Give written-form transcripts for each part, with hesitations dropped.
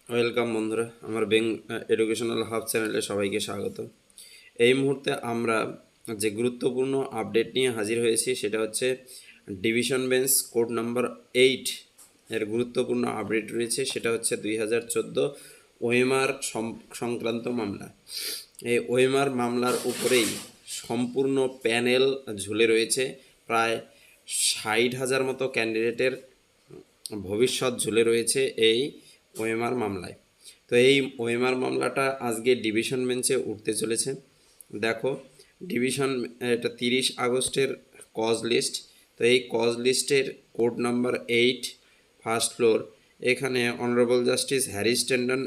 Welcome বন্ধুরা, আমার educational hub চ্যানেলে সবাইকে স্বাগত। এই মুহূর্তে আমরা যে গুরুত্বপূর্ণ আপডেট নিয়ে হাজির হয়েছি সেটা হচ্ছে ডিভিশন বেঞ্চ কোড নাম্বার 8 এর গুরুত্বপূর্ণ আপডেট রয়েছে। সেটা হচ্ছে 2014 ওএমআর সংক্রান্ত মামলা। এই ওএমআর মামলার উপরেই সম্পূর্ণ প্যানেল ঝুলে রয়েছে। প্রায় 60,000 মতো ক্যান্ডিডেটের ভবিষ্যৎ ঝুলে রয়েছে এই ওএমআর মামলায়। তো এই ওএমআর মামলাটা আজকে ডিভিশন বেঞ্চে উঠতে চলেছে। দেখো, ডিভিশন এটা 30 আগস্টের কজ লিস্ট। তো এই কজ লিস্টের কোড নাম্বার 8 ফার্স্ট ফ্লোর, এখানে অনারেবল জাস্টিস হ্যারিস টেন্ডন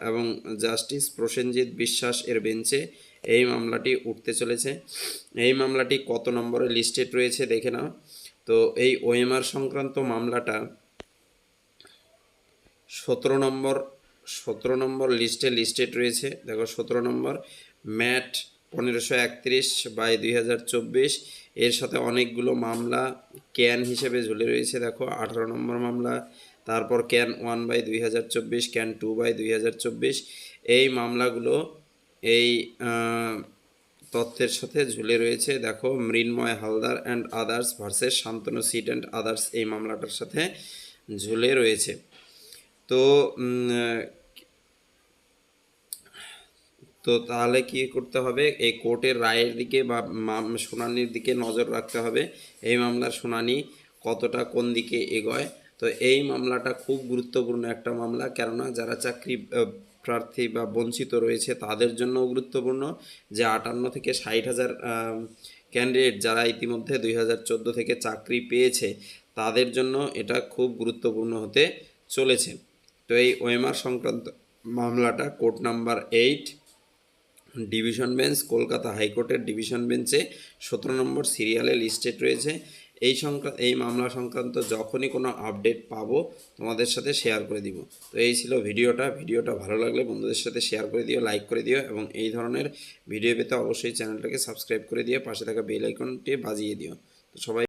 এবং জাস্টিস প্রসেনজিৎ বিশ্বাস এর বেঞ্চে এই মামলাটি উঠতে চলেছে। এই মামলাটি কত নম্বরে লিস্টেড রয়েছে দেখে নাও। তো এই ওএমআর সংক্রান্ত মামলাটা 17 নম্বর লিস্টেড রয়েছে। দেখো, 17 নম্বর ম্যাট 1531/2024। এর সাথে অনেকগুলো মামলা ক্যান হিসেবে ঝুলে রয়েছে। দেখো, 18 নম্বর মামলা, তারপর ক্যান 1/2024, ক্যান 2/2024। এই মামলাগুলো এই তথ্যের সাথে ঝুলে রয়েছে। দেখো, Mrinmoy Haldar and others versus Shantanu সিট অ্যান্ড আদার্স এই মামলাটার সাথে ঝুলে রয়েছে। তো তো তাহলে কি করতে হবে? এই কোর্টের রায়ের দিকে বা শুনানির দিকে নজর রাখতে হবে। এই মামলার শুনানি কতটা কোন দিকে এগোয়। তো এই মামলাটা খুব গুরুত্বপূর্ণ একটা মামলা, কেননা যারা চাকরি প্রার্থী বা বঞ্চিত রয়েছে তাদের জন্যও গুরুত্বপূর্ণ। যে 58 থেকে 60,000 ক্যান্ডিডেট যারা ইতিমধ্যে 2014 থেকে চাকরি পেয়েছে তাদের জন্য এটা খুব গুরুত্বপূর্ণ হতে চলেছে। তো এই ওএমআর সংক্রান্ত মামলাটা court number 8 division bench, Kolkata হাইকোর্টের ডিভিশন বেঞ্চে 17 নম্বর সিরিয়ালে লিস্টেড রয়েছে। এই মামলা সংক্রান্ত যখনই কোনো আপডেট পাবো তোমাদের সাথে শেয়ার করে দিব। তো এই ছিল ভিডিওটা ভালো লাগলে বন্ধুদের সাথে শেয়ার করে দিও, লাইক করে দিও, এবং এই ধরনের ভিডিও পেতে অবশ্যই চ্যানেলটাকে সাবস্ক্রাইব করে দিয়ে পাশে থাকা বেল আইকনটি বাজিয়ে দিও। তো সবাই